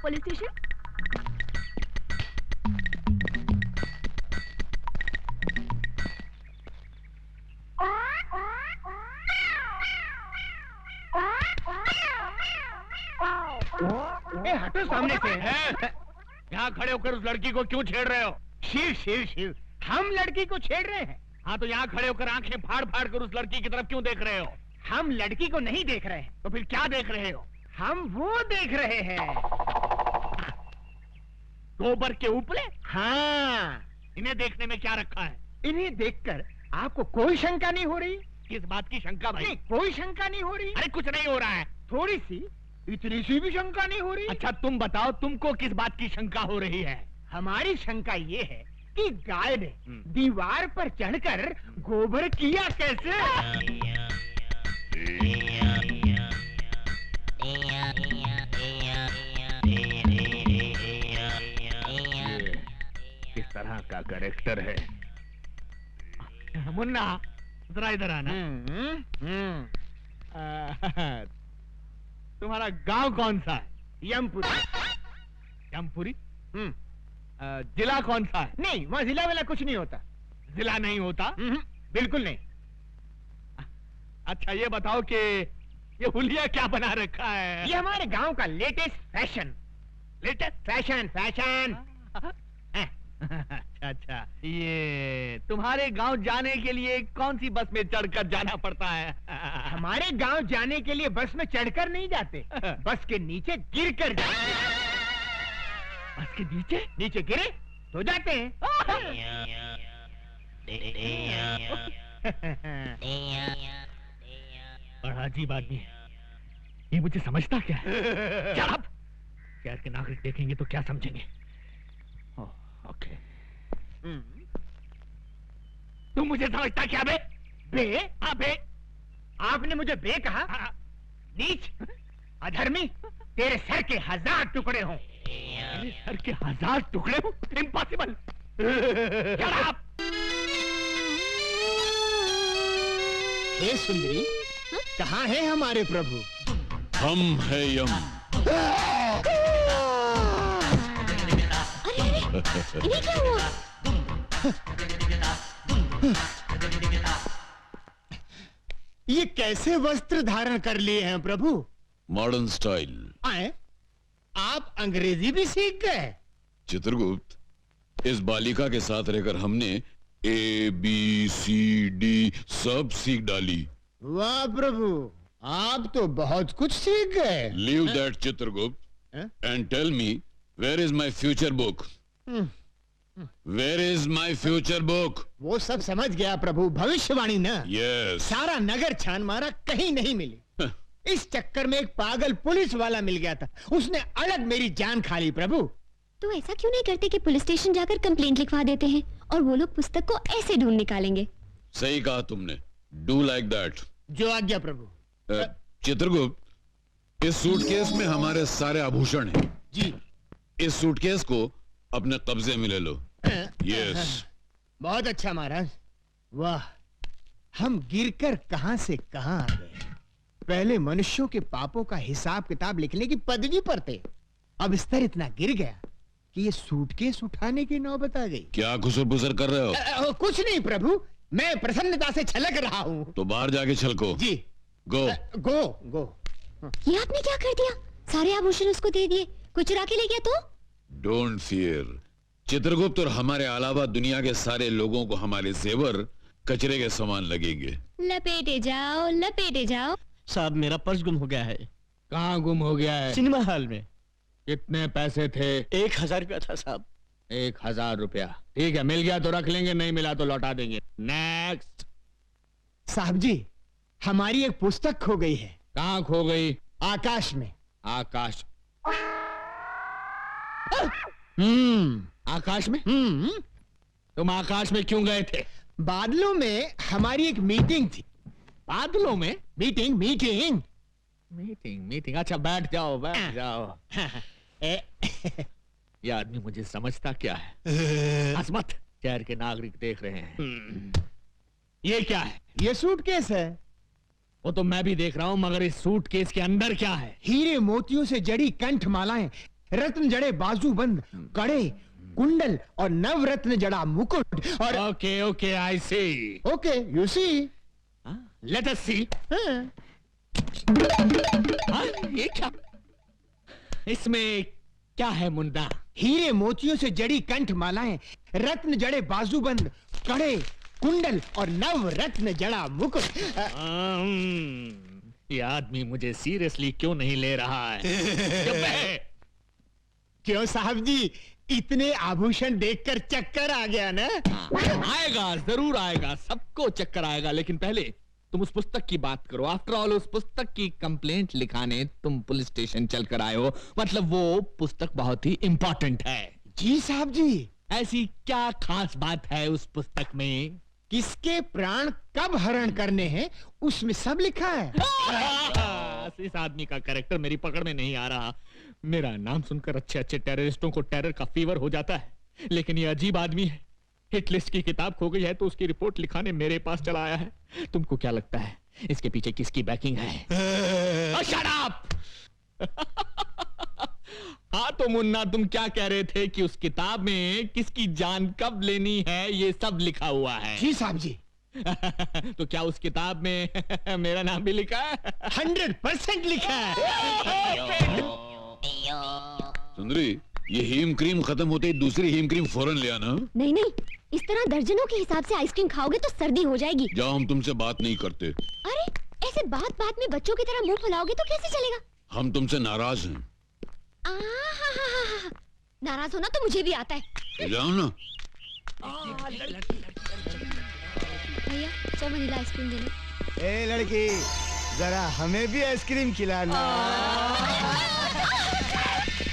Police station. हटो सामने से। यहाँ खड़े होकर उस लड़की को क्यों छेड़ रहे हो? शिव शिव शिव, हम लड़की को छेड़ रहे हैं। हाँ तो यहाँ खड़े होकर आंखें फाड़ फाड़ कर उस लड़की की तरफ क्यों देख रहे हो? हम लड़की को नहीं देख रहे हैं। तो फिर क्या देख रहे हो? हम वो देख रहे हैं। गोबर के उपले? हाँ। इन्हें देखने में क्या रखा है? इन्हें देखकर आपको कोई शंका नहीं हो रही? किस बात की शंका भाई? नहीं, कोई शंका नहीं हो रही। अरे कुछ नहीं हो रहा है। थोड़ी सी, इतनी सी भी शंका नहीं हो रही। अच्छा तुम बताओ, तुमको किस बात की शंका हो रही है? हमारी शंका ये है कि गाय ने दीवार पर चढ़कर गोबर किया कैसे? किस तरह का कैरेक्टर है? मुन्ना जरा इधर आना। तुम्हारा गांव कौन सा है? यमपुरी। यमपुरी? जिला कौन सा है? नहीं, वहाँ जिला वाला कुछ नहीं होता। जिला नहीं होता? बिल्कुल नहीं। अच्छा ये बताओ कि ये हुलिया क्या बना रखा है? ये हमारे गांव का latest fashion. Latest fashion fashion. अच्छा ये तुम्हारे गांव जाने के लिए कौन सी बस में चढ़कर जाना पड़ता है? हमारे गांव जाने के लिए बस में चढ़कर नहीं जाते, बस के नीचे गिर कर जाते। बस के नीचे? नीचे गिरे तो जाते हैं। बड़ा अजीब आदमी है ये, मुझे समझता क्या है? शराब! शहर के नागरिक देखेंगे तो क्या समझेंगे? ओके। तुम मुझे समझता क्या बे? बे? हाँ बे। आपने मुझे बे कहा? नीच, अधर्मी, तेरे सर के 1000 टुकड़े हों। मेरे सर के 1000 टुकड़े हों? इम्पॉसिबल। शराब! हे सुंदरी, कहाँ है हमारे प्रभु? हम है यम। इन्हें क्या हुआ? ये कैसे वस्त्र धारण कर लिए हैं प्रभु? Modern style. आए? आप अंग्रेजी भी सीख गए? चित्रगुप्त, इस बालिका के साथ रहकर हमने ABCD सब सीख डाली। वाह प्रभु, आप तो बहुत कुछ सीख गए। Leave that Chitragupta and tell me where is my future book? Where is my future book? वो सब समझ गया प्रभु, भविष्यवाणी ना। यस। सारा नगर छान मारा, कहीं नहीं मिली। इस चक्कर में एक पागल पुलिस वाला मिल गया था, उसने अलग मेरी जान खा ली प्रभु। तो ऐसा क्यों नहीं करते कि पुलिस स्टेशन जाकर कंप्लेंट लिखवा देते हैं और वो लोग पुस्तक को ऐसे ढूंढ निकालेंगे। सही कहा तुमने, डू लाइक दैट। जो आज्ञा प्रभु। चित्रगुप्त, इस सूटकेस में हमारे सारे आभूषण हैं। जी। इस सूटकेस को अपने कब्जे में ले लो। यस। बहुत अच्छा महाराज। वाह, हम गिरकर कहां से कहां आ गए। पहले मनुष्यों के पापों का हिसाब किताब लिखने की पदवी पर थे, अब स्तर इतना गिर गया कि ये सूटकेस उठाने की नौबत आ गई। क्या खुसर-पुसर कर रहे हो? कुछ नहीं प्रभु, मैं प्रसन्नता से छलक रहा हूँ। तो बाहर जाके छलको। जी। गो गो गो। ये आपने क्या कर दिया? सारे आभूषण उसको दे दिए, कोई चुरा के ले गया तो? डोंट फियर चित्रगुप्त, और हमारे अलावा दुनिया के सारे लोगों को हमारे जेवर कचरे के समान लगेंगे। लपेटे जाओ लपेटे जाओ। साहब, मेरा पर्स गुम हो गया है। कहाँ गुम हो गया है? सिनेमा हॉल में। कितने पैसे थे? 1000 रुपया था साहब। 1000 रुपया? ठीक है, मिल गया तो रख लेंगे, नहीं मिला तो लौटा देंगे। नेक्स्ट। साहब जी, हमारी एक पुस्तक खो गई है। कहाँ खो गई? आकाश में। आकाश? आकाश में? तुम आकाश में क्यों गए थे? बादलों में हमारी एक मीटिंग थी। बादलों में? Meeting meeting meeting meeting. अच्छा बैठ जाओ बैठ जाओ। ये आदमी मुझे समझता क्या है? हसमत, शहर के नागरिक देख रहे हैं। ये क्या है? ये सूटकेस है। वो तो मैं भी देख रहा हूँ, मगर इस सूटकेस के अंदर क्या है? हीरे मोतियों से जड़ी कंठ मालाएं, रत्न जड़े बाजूबंद कड़े कुंडल और नवरत्न जड़ा मुकुट और okay okay I see, okay you see. Let us see. ये क्या, इसमें क्या है मुंडा? हीरे मोतियों से जड़ी कंठ मालाएं, रत्न जड़े बाजूबंद कड़े कुंडल और नवरत्न जड़ा मुकुट। ये आदमी मुझे सीरियसली क्यों नहीं ले रहा है? क्यों साहब जी, इतने आभूषण देखकर चक्कर आ गया ना? आएगा, जरूर आएगा, सबको चक्कर आएगा, लेकिन पहले तुम उस पुस्तक की बात करो। आफ्टर ऑल उस पुस्तक की कंप्लेंट लिखाने तुम पुलिस स्टेशन चलकर आए हो, मतलब वो पुस्तक बहुत ही इंपॉर्टेंट है। जी साहब जी। ऐसी क्या खास बात है उस पुस्तक में? किसके प्राण कब हरण करने हैं उसमें सब लिखा है। इस आदमी का कैरेक्टर मेरी पकड़ में नहीं आ रहा। मेरा नाम सुनकर अच्छे अच्छे टेररिस्टों को टेरर का फीवर हो जाता है, लेकिन ये अजीब आदमी है। हिट लिस्ट की किताब खो गई है तो उसकी रिपोर्ट लिखाने मेरे पास चला आया है। तुमको क्या लगता है इसके पीछे किसकी बैकिंग है? Shut up! हाँ तो मुन्ना, तुम क्या कह रहे थे कि उस किताब में किसकी जान कब लेनी है ये सब लिखा हुआ है? जी साहब जी। तो क्या उस किताब में मेरा नाम भी लिखा है? 100% लिखा है। सुंदरी, ये हीम क्रीम खत्म होते ही दूसरी हीम क्रीम फौरन ले आना। नहीं नहीं, इस तरह दर्जनों के हिसाब से आइसक्रीम खाओगे तो सर्दी हो जाएगी। जाओ, हम तुमसे बात नहीं करते। अरे ऐसे बात बात में बच्चों की तरह मुंह फुलाओगे तो कैसे चलेगा? हम तुमसे नाराज हैं। नाराज होना तो मुझे भी आता है। तो जाओ ना। भैया चाहे वनीला आइसक्रीम देना। ए लड़की, जरा हमें भी आइसक्रीम खिलाना।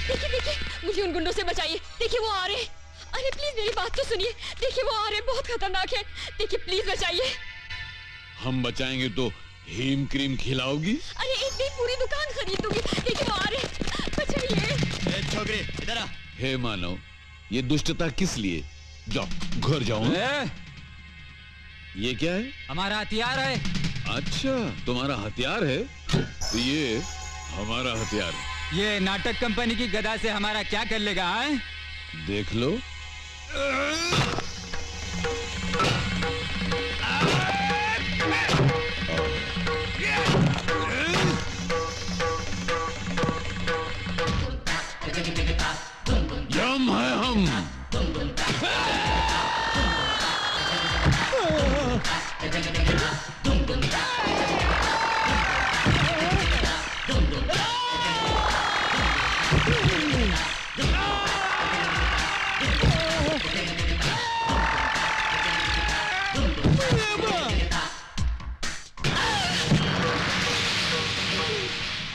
देखिए देखिए, मुझे उन गुंडों से बचाइए। देखिए वो आ रहे हैं। अरे प्लीज मेरी बात तो सुनिए। देखिए वो आ रहे हैं, बहुत खतरनाक है। देखिए प्लीज बचाइए। हम बचाएंगे तो हीम क्रीम खिलाओगी? अरे एक नहीं, पूरी दुकान खरीद दूंगी। देखिए वो आ रहे हैं, बचाइए। छोकरी इधर आ। हे मानव, ये दुष्टता किस लिए? जाओ घर जाओ। ये क्या है? हमारा हथियार है। अच्छा, तुम्हारा हथियार है? तो ये हमारा हथियार है। ये नाटक कंपनी की गदा से हमारा क्या कर लेगा? है? देख लो। यम है हम।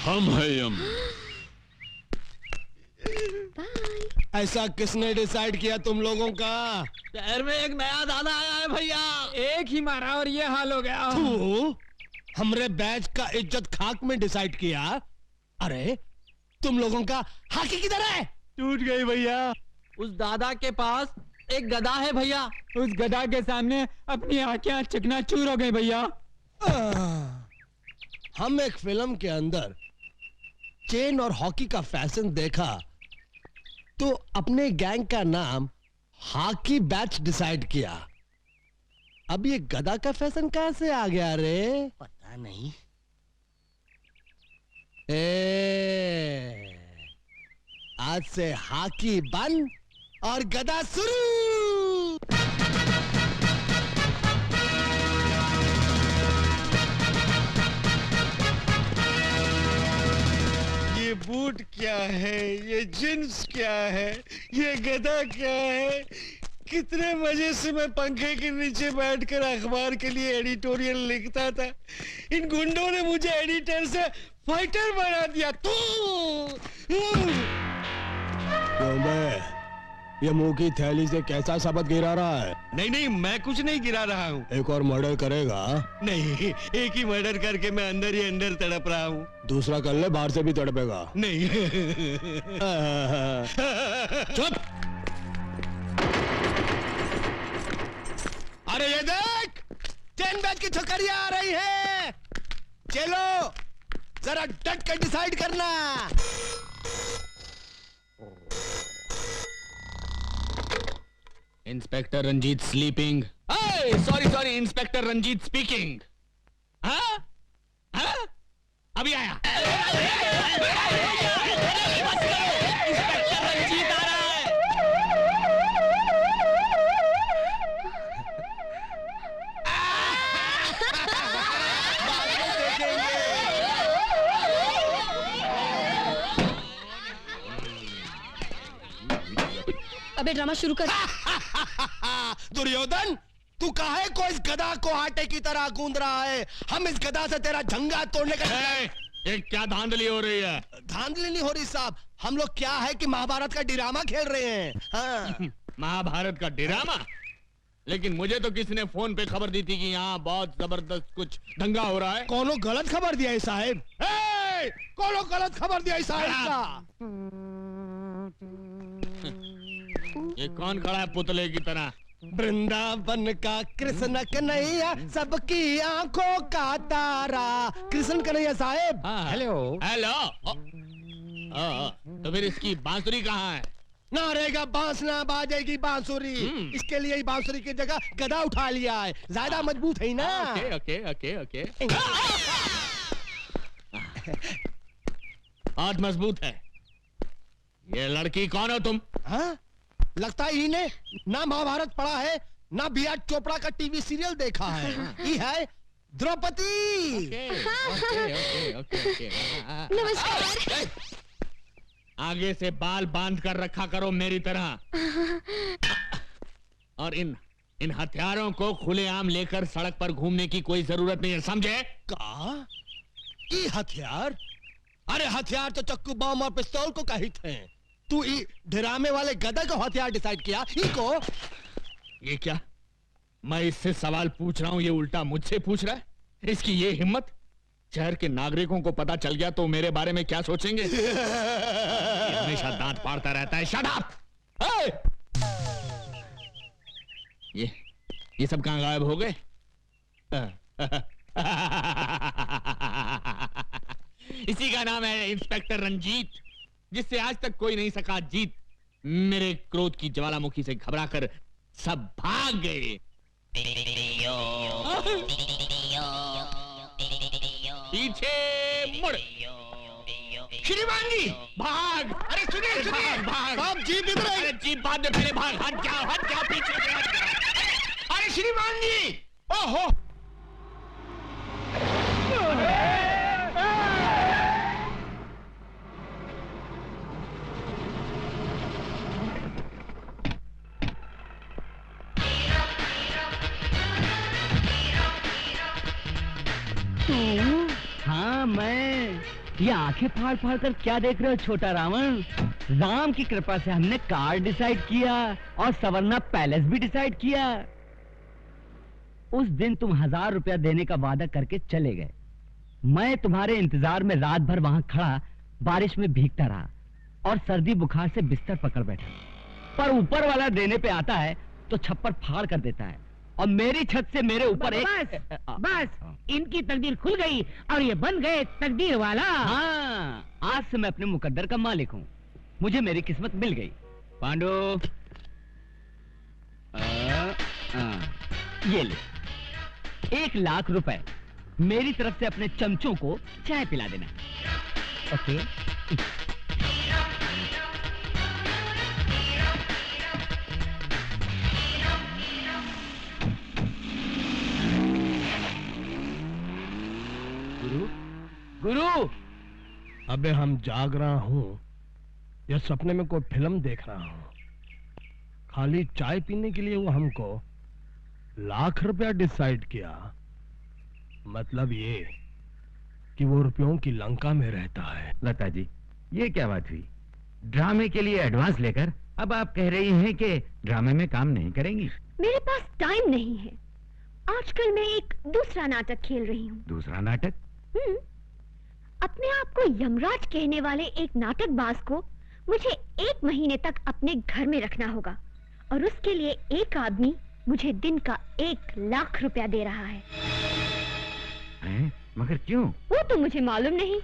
हम है यम। ऐसा किसने डिसाइड किया तुम लोगों का? शहर में एक नया दादा आया है भैया, एक ही मारा और ये हाल हो गया। तू हमरे बैच का इज्जत खाक में डिसाइड किया। अरे तुम लोगों का हाकी किधर है? टूट गई भैया। उस दादा के पास एक गदा है भैया। उस गधा के सामने अपनी आंखें चकनाचूर हो गई भैया। हम एक फिल्म के अंदर चेन और हॉकी का फैशन देखा तो अपने गैंग का नाम हॉकी बैच डिसाइड किया। अब ये गधा का फैशन कहां से आ गया रे? पता नहीं। आज से हॉकी बंद और गधा शुरू। ये बूट क्या है, ये जींस क्या है, ये गधा क्या है? कितने मजे से मैं पंखे के नीचे बैठकर अखबार के लिए एडिटोरियल लिखता था। इन गुंडों ने मुझे एडिटर से फाइटर बना दिया। ये मुंह की थैली से कैसा शब्द गिरा रहा है? नहीं नहीं, मैं कुछ नहीं गिरा रहा हूँ। एक और मर्डर करेगा? नहीं, एक ही मर्डर करके मैं अंदर ही अंदर तड़प रहा हूँ। दूसरा कर ले, बाहर से भी तड़पेगा। नहीं। चुप। अरे ये देख, 10 बैच की छोकरियां आ रही है। चलो जरा डट कर डिसाइड करना। Inspector Ranjit sleeping. Sorry inspector Ranjit speaking. हाँ हाँ अभी आया। इंस्पेक्टर रंजीत आ रहा है। अबे ड्रामा शुरू कर। दुर्योधन, तू काहे को इस गधा को आटे की तरह गूंद रहा है? हम इस गधा से तेरा झंगा तोड़ने का। ये क्या धांधली हो रही है? धांधली नहीं हो रही साहब, हम लोग क्या है कि महाभारत का ड्रामा खेल रहे हैं। हाँ। महाभारत का ड्रामा? लेकिन मुझे तो किसी ने फोन पे खबर दी थी कि यहाँ बहुत जबरदस्त कुछ दंगा हो रहा है। कोनो गलत खबर दिया है साहब। कोनो गलत खबर दिया है साहब का। ये कौन खड़ा है पुतले की तरह? वृंदावन का कृष्ण कन्हैया, सबकी आंखों का तारा। कृष्ण कन्हैया साहब। Hello hello. तो फिर इसकी बांसुरी कहाँ है? ना रहेगा बांस ना बाजेगी बांसुरी। इसके लिए ही बांसुरी की जगह गधा उठा लिया है, ज्यादा मजबूत है ना। Okay okay okay okay. बहुत मजबूत है। ये लड़की कौन हो तुम? हाँ? लगता है इन्हें ना महाभारत पढ़ा है, ना बी आर चोपड़ा का टीवी सीरियल देखा है। ये है द्रौपदी। नमस्कार। आगे से बाल बांध कर रखा करो मेरी तरह। और इन हथियारों को खुलेआम लेकर सड़क पर घूमने की कोई जरूरत नहीं है, समझे? का? ये हथियार? अरे हथियार तो चक्कू, बम और पिस्तौल को कहित हैं। तू ड्रामे वाले गधा को हथियार डिसाइड किया? इको? ये क्या? मैं इससे सवाल पूछ रहा हूं, ये उल्टा मुझसे पूछ रहा है। इसकी ये हिम्मत! शहर के नागरिकों को पता चल गया तो मेरे बारे में क्या सोचेंगे? ये हमेशा दांत फाड़ता रहता है। Shut up! ये सब कहां गायब हो गए? इसी का नाम है इंस्पेक्टर रंजीत, जिससे आज तक कोई नहीं सका जीत। मेरे क्रोध की ज्वालामुखी से घबराकर सब भाग गए। पीछे मुड़। श्रीमान जी भाग! अरे सुनिए सुनिए, भाग! साहब जीप इधर है। अरे जीप बाद में पहले भाग। हट जाओ पीछे से हट जाओ। अरे श्रीमान जी! ओहो! हाँ मैं। ये आंखें फाड़ फाड़ कर क्या देख रहे हो छोटा रावण? राम की कृपा से हमने कार डिसाइड किया और सवर्णा पैलेस भी डिसाइड किया। उस दिन तुम 1000 रुपया देने का वादा करके चले गए। मैं तुम्हारे इंतजार में रात भर वहां खड़ा बारिश में भीगता रहा और सर्दी बुखार से बिस्तर पकड़ बैठा। पर ऊपर वाला देने पे आता है तो छप्पर फाड़ कर देता है और मेरी छत से मेरे ऊपर बस इनकी तकदीर खुल गई और ये बन गए तकदीर वाला। हाँ, आज से मैं अपने मुकद्दर का मालिक हूँ। मुझे मेरी किस्मत मिल गई। पांडु, ये ले 1 लाख रुपए। मेरी तरफ से अपने चमचों को चाय पिला देना। ओके? गुरु, अबे हम जाग रहा हूँ या सपने में कोई फिल्म देख रहा हूँ? खाली चाय पीने के लिए वो हमको 1 लाख रुपया डिसाइड किया। मतलब ये कि वो रुपयों की लंका में रहता है। लता जी, ये क्या बात हुई? ड्रामे के लिए एडवांस लेकर अब आप कह रही हैं कि ड्रामे में काम नहीं करेंगी? मेरे पास टाइम नहीं है। आजकल मैं एक दूसरा नाटक खेल रही हूँ। दूसरा नाटक? अपने आप को यमराज कहने वाले एक नाटकबाज को मुझे 1 महीने तक अपने घर में रखना होगा और उसके लिए एक आदमी मुझे दिन का 1 लाख रुपया दे रहा है। मगर क्यों? वो तो मुझे मालूम नहीं।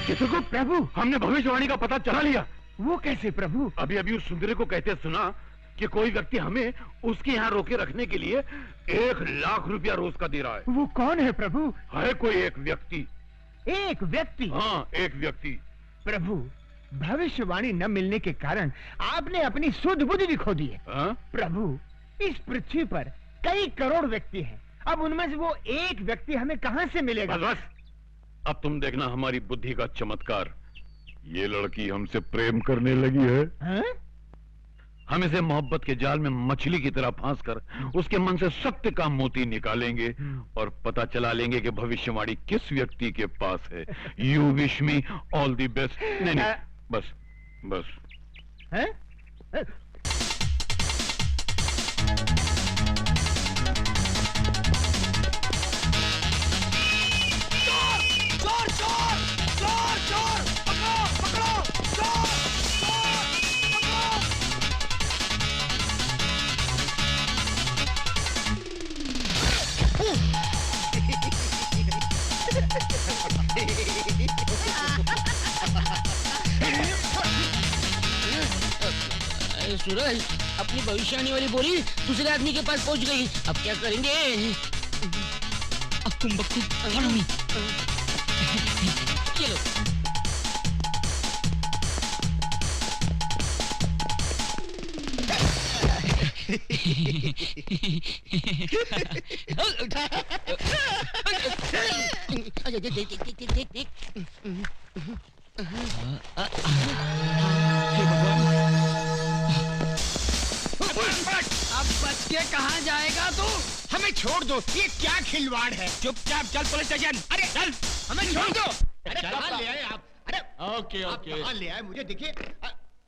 चित्रगुप्त प्रभु, हमने भविष्यवाणी का पता चला लिया। वो कैसे प्रभु? अभी उस सुंदरी को कहते सुना कि कोई व्यक्ति हमें उसके यहाँ रोके रखने के लिए 1 लाख रुपया रोज का दे रहा है। वो कौन है प्रभु? है कोई एक व्यक्ति। एक व्यक्ति? हाँ, एक व्यक्ति। प्रभु, भविष्यवाणी न मिलने के कारण आपने अपनी सुध बुद्धि भी खो दी है। हाँ? प्रभु, इस पृथ्वी पर कई करोड़ व्यक्ति हैं। अब उनमें से वो एक व्यक्ति हमें कहां से मिलेगा? बस बस, अब तुम देखना हमारी बुद्धि का चमत्कार। ये लड़की हमसे प्रेम करने लगी है। हाँ? हम इसे मोहब्बत के जाल में मछली की तरह फांस कर उसके मन से सत्य का मोती निकालेंगे और पता चला लेंगे कि भविष्यवाणी किस व्यक्ति के पास है। You wish me all the best. नहीं नहीं, बस बस। हैं? सूरज, अपनी भविष्यवाणी वाली बोरी दूसरे आदमी के पास पहुंच गई। अब क्या करेंगे? अब तुम बकती चलो। अब बच के कहाँ जाएगा तू? हमें छोड़ दो, ये क्या खिलवाड़ है? चुपचाप चल पुलिस स्टेशन। अरे चल, हमें छोड़ दो। अरे चल, कहाँ ले आए आप? अरे ओके आप ओके। कहाँ ले आए? मुझे देखिए।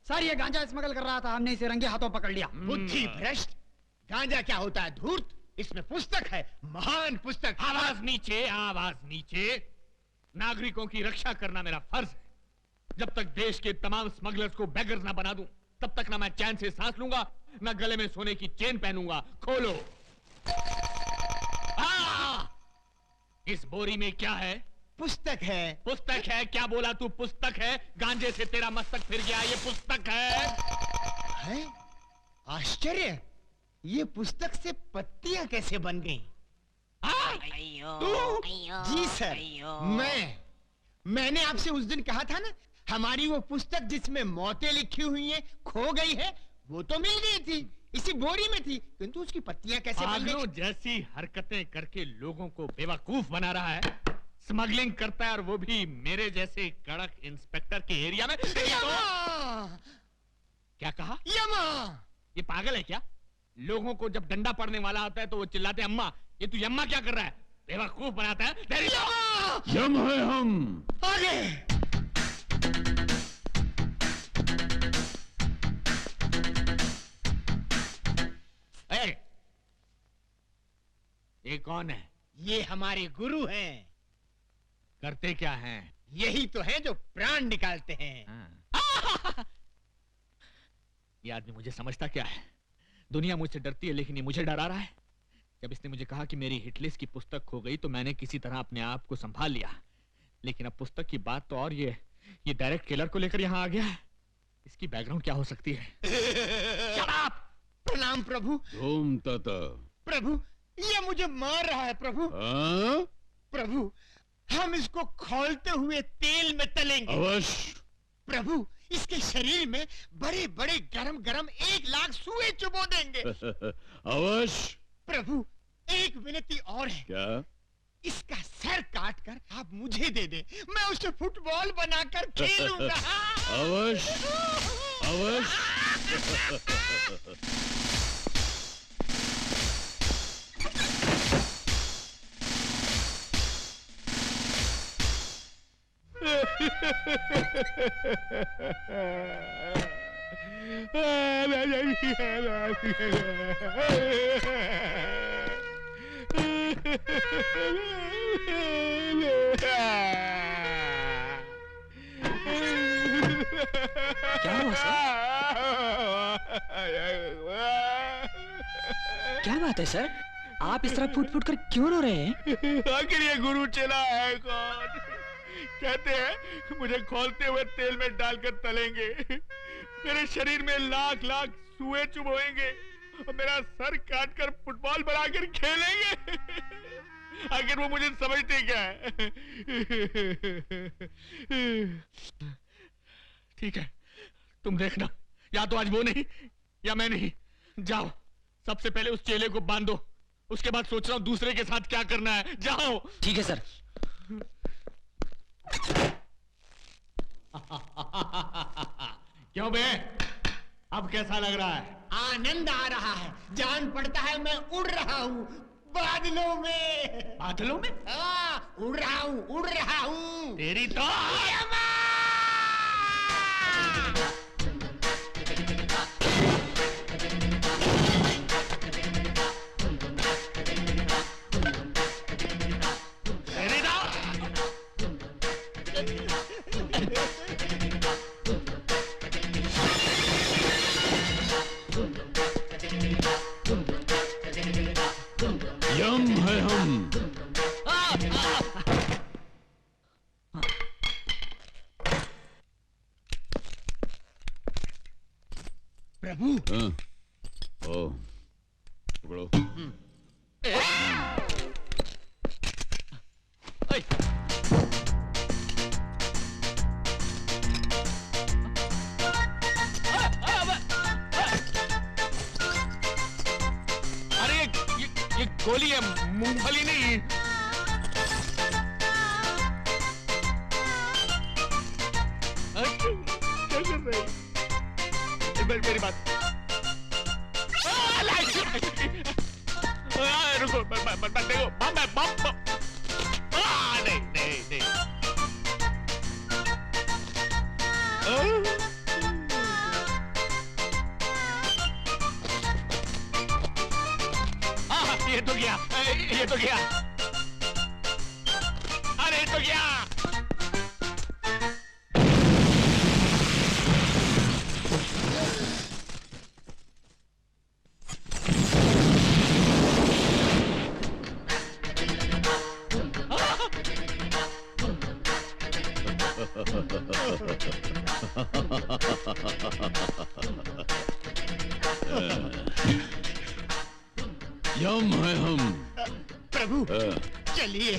सर, ये गांजा स्मगल कर रहा था, हमने इसे रंगे हाथों पकड़ लिया। बुद्धि भ्रष्ट। गांजा क्या होता है? धूर्त। इसमें पुस्तक है, महान पुस्तक। आवाज नीचे, आवाज नीचे। नागरिकों की रक्षा करना मेरा फर्ज है। जब तक देश के तमाम स्मगलर्स को बेगर्स ना बना दूं, तब तक ना मैं चैन से सांस लूंगा, ना गले में सोने की चेन पहनूंगा। खोलो। इस बोरी में क्या है? पुस्तक है। पुस्तक है? क्या बोला तू? पुस्तक है? गांजे से तेरा मस्तक फिर गया। ये पुस्तक है? आश्चर्य, ये पुस्तक से पत्तियां कैसे बन गई? जी सर, मैंने आपसे उस दिन कहा था ना, हमारी वो पुस्तक जिसमें मौतें लिखी हुई हैं खो गई है। वो तो मिल गई थी, इसी बोरी में थी, किंतु उसकी पत्तियां कैसे बन गई? जैसी हरकतें करके लोगों को बेवकूफ बना रहा है। स्मगलिंग करता है, और वो भी मेरे जैसे कड़क इंस्पेक्टर के एरिया में। क्या कहा? यमा! ये पागल है क्या? लोगों को जब डंडा पड़ने वाला होता है तो वो चिल्लाते हैं अम्मा। ये तू यम्मा क्या कर रहा है? बेवकूफ बनाता है। यम है हम। आगे! ये कौन है? ये हमारे गुरु हैं। करते क्या हैं? यही तो है जो प्राण निकालते हैं। ये आदमी मुझे समझता क्या है? दुनिया मुझसे डरती है, लेकिन ये मुझे डरा रहा है। जब इसने मुझे कहा कि मेरी हिटलिस्ट की पुस्तक खो गई, तो मैंने किसी तरह अपने आप को संभाल लिया। लेकिन अब पुस्तक की बात तो और ये डायरेक्ट किलर को लेकर यहाँ आ गया है। इसकी बैकग्राउंड क्या हो सकती है? प्रणाम प्रभु। ओम तथा। प्रभु, ये मुझे मार रहा है प्रभु। प्रभु, हम इसको खौलते हुए तेल में तलेंगे। अवश्य। प्रभु, इसके शरीर में बड़े बड़े गरम गरम 1 लाख सुए चुबो देंगे। अवश्य। प्रभु, एक विनती और है। क्या? इसका सर काट कर आप मुझे दे दे, मैं उसे फुटबॉल बनाकर खेलूंगा। अवश्य अवश्य। क्या हुआ सर? क्या बात है सर? आप इस तरह फूट फूट कर क्यों रो रहे हैं? आखिर ये गुरु चला है कौन? कहते हैं मुझे खौलते हुए तेल में डालकर तलेंगे। मेरे शरीर में लाख लाख सुए चुभोएंगे और मेरा सर काट कर फुटबॉल बनाकर खेलेंगे। आखिर वो मुझे समझते क्या है? ठीक है, तुम देखना, या तो आज वो नहीं या मैं नहीं। जाओ, सबसे पहले उस चेले को बांधो, उसके बाद सोच रहा हूं दूसरे के साथ क्या करना है। जाओ। ठीक है सर। क्यों बे, अब कैसा लग रहा है? आनंद आ रहा है, जान पड़ता है मैं उड़ रहा हूँ बादलों में। बादलों में? हाँ, उड़ रहा हूँ। तेरी तो यम है हम। प्रभु। हाँ। ओ, पकड़ो। अरे ये गोली है, मूंगफली नहीं। क्या कर रहे हैं? मेरी बात रुको, देखो बम है, बम। नहीं। ये तो गया। अरे ये तो गया। यम है हम। प्रभु हाँ। चलिए।